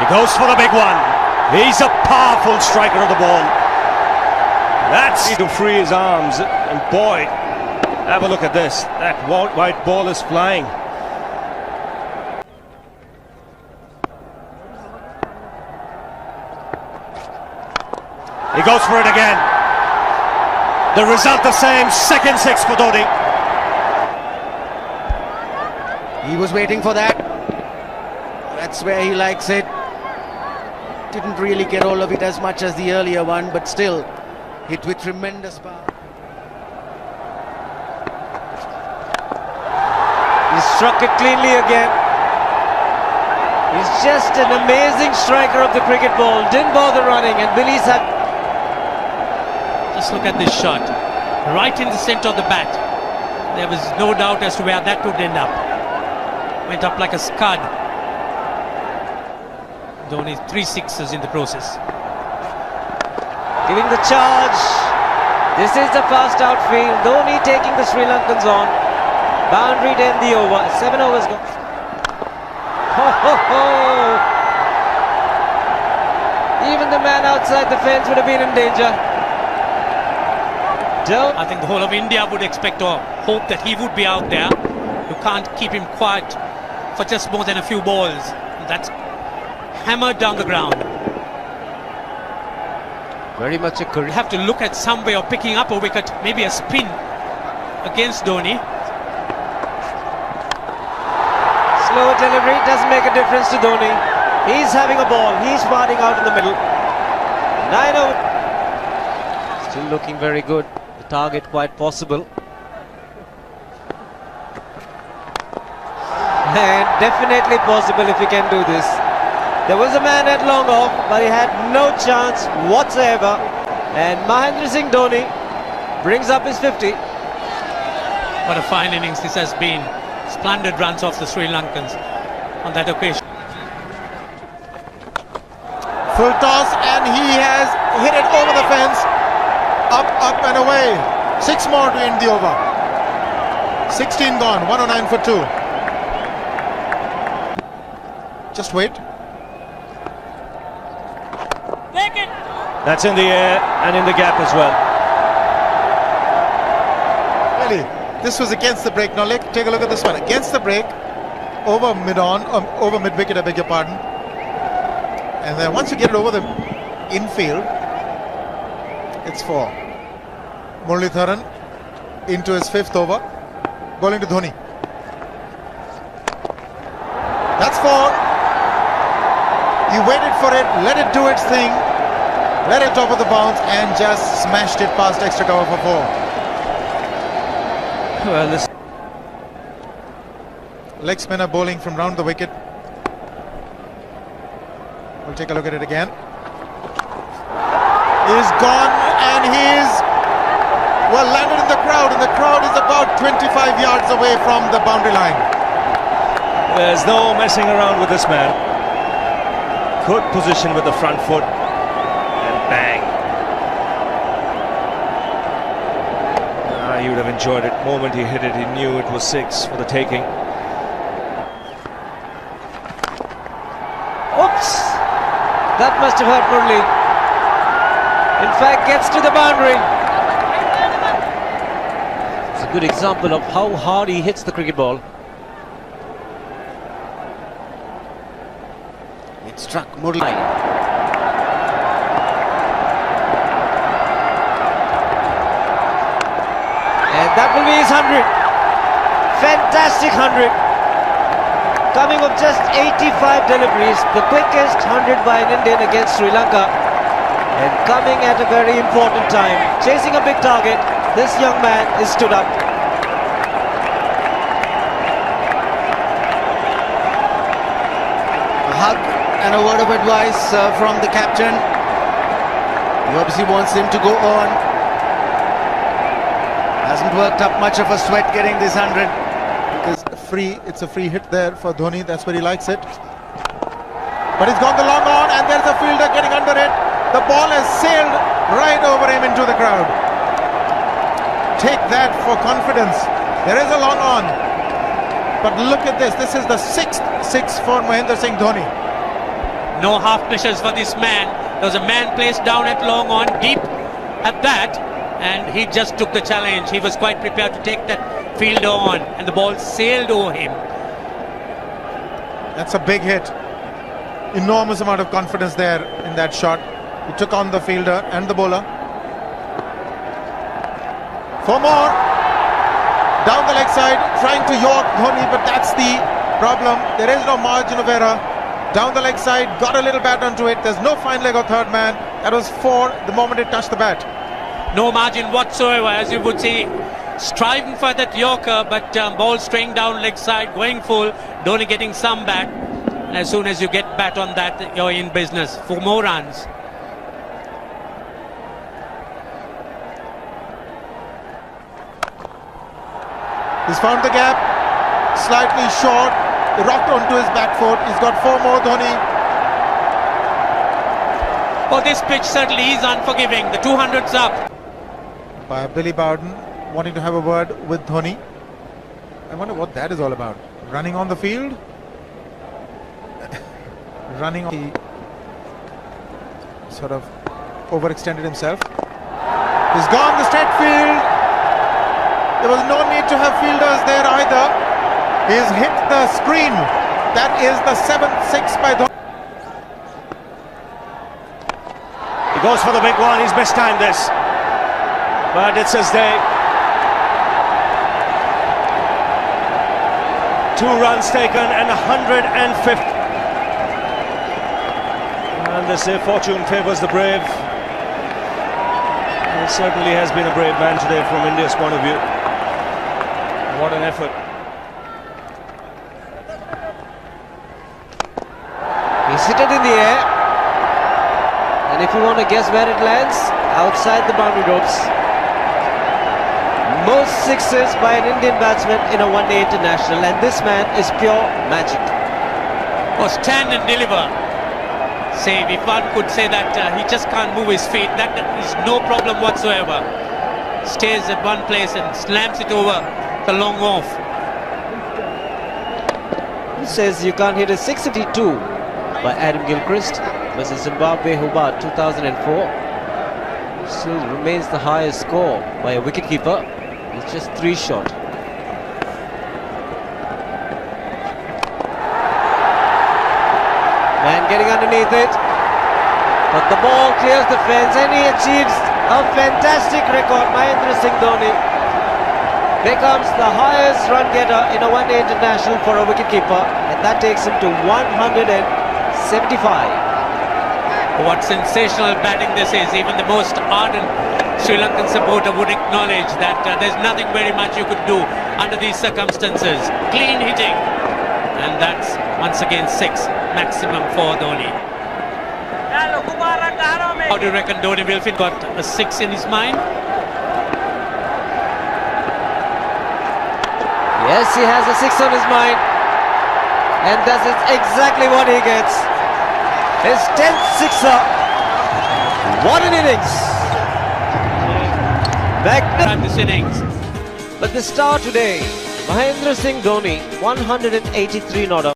He goes for the big one. He's a powerful striker of the ball. That's to free his arms. And boy, have a look at this. That white ball is flying. He goes for it again. The result the same. Second six for Dhoni. He was waiting for that. That's where he likes it. Didn't really get all of it as much as the earlier one, but still hit with tremendous power. He struck it cleanly again. He's just an amazing striker of the cricket ball. Didn't bother running, and Billy's had. Just look at this shot. Right in the centre of the bat. There was no doubt as to where that would end up. Went up like a scud. Dhoni 3 sixes in the process. Giving the charge. This is the fast outfield. Dhoni taking the Sri Lankans on. Boundary to end the over. 7 overs gone. Ho, ho, ho. Even the man outside the fence would have been in danger. I think the whole of India would expect or hope that he would be out there. You can't keep him quiet for just more than a few balls. That's hammered down the ground. Very much a career. You have to look at some way of picking up a wicket, maybe a spin against Dhoni. Slower delivery doesn't make a difference to Dhoni. He's having a ball. He's farting out in the middle. 9 over. Still looking very good. The target quite possible. And definitely possible if he can do this. There was a man at long off, but he had no chance whatsoever. And Mahendra Singh Dhoni brings up his 50. What a fine innings this has been. Splendid runs off the Sri Lankans on that occasion. Full toss, and he has hit it over the fence. Up, up and away. 6 more to end the over. 16 gone, 109 for 2. Just wait. That's in the air and in the gap as well. Really, this was against the break. Now take a look at this one. Against the break, over mid-on, over mid-wicket, I beg your pardon. And then once you get it over the infield, it's 4. Muralitharan into his 5th over, bowling to Dhoni. That's 4. He waited for it, let it do its thing, let it top of the bounce, and just smashed it past extra cover for 4. Well, this Leg spinner bowling from round the wicket. We'll take a look at it again. He's gone, and he's well landed in the crowd, and the crowd is about 25 yards away from the boundary line. There's no messing around with this man. Good position with the front foot, and bang. He would have enjoyed it. Moment he hit it, he knew it was 6 for the taking. Oops! That must have hurt Murli. In fact, gets to the boundary. It's a good example of how hard he hits the cricket ball. It struck Murli. And that will be his 100. Fantastic 100. Coming of just 85 deliveries, the quickest 100 by an Indian against Sri Lanka. And coming at a very important time. Chasing a big target, this young man is stood up. A hug and a word of advice from the captain. He obviously wants him to go on. Hasn't worked up much of a sweat getting this 100. It's a free hit there for Dhoni. That's where he likes it. But he's gone the long on, and there's a fielder getting under it. The ball has sailed right over him into the crowd. Take that for confidence. There is a long on. But look at this. This is the 6th 6 for Mahendra Singh Dhoni. No half measures for this man. There was a man placed down at long on, deep at that, and he just took the challenge. He was quite prepared to take that fielder on, and the ball sailed over him. That's a big hit. Enormous amount of confidence there in that shot. He took on the fielder and the bowler. For more. Down the leg side, trying to york Dhoni, but that's the problem. There is no margin of error. Down the leg side, got a little bat onto it. There's no fine leg or third man. That was 4 the moment it touched the bat. No margin whatsoever, as you would see. Striving for that yorker, but ball straying down leg side, going full. Dhoni getting some bat. As soon as you get bat on that, you're in business for more runs. He's found the gap, slightly short, rocked onto his back foot. He's got 4 more, Dhoni. Oh, this pitch certainly is unforgiving. The 200's up. By Billy Bowden, wanting to have a word with Dhoni. I wonder what that is all about. Running on the field? Running on. He sort of overextended himself. He's gone the straight field. There was no need to have fielders there either. He's hit the screen. That is the 7th 6 by Dhoni. He goes for the big one. He's mistimed this, but it's his day. 2 runs taken and 150. And they say fortune favours the brave. He certainly has been a brave man today from India's point of view. What an effort. He's hit it in the air. And if you want to guess where it lands, outside the boundary ropes. Most sixes by an Indian batsman in a one-day international, and this man is pure magic. Or stand and deliver. Save, if one could say that he just can't move his feet, that is no problem whatsoever. Stays at one place and slams it over the long off. He says you can't hit a 652 by Adam Gilchrist versus Zimbabwe Hobart 2004. Still remains the highest score by a wicketkeeper. It's just 3 short. Man getting underneath it, but the ball clears the fence and he achieves a fantastic record. Mahendra Singh Dhoni becomes the highest run getter in a one-day international for a wicketkeeper, and that takes him to 175. What sensational batting this is. Even the most ardent Sri Lankan supporter would acknowledge that there's nothing very much you could do under these circumstances. Clean hitting, and that's once again 6 maximum for Dhoni. How do you reckon Dhoni will fit? Got a 6 in his mind? Yes, he has a 6 on his mind, and that is exactly what he gets. His 10th sixer. What an innings! This innings. But the star today, Mahendra Singh Dhoni, 183 not out.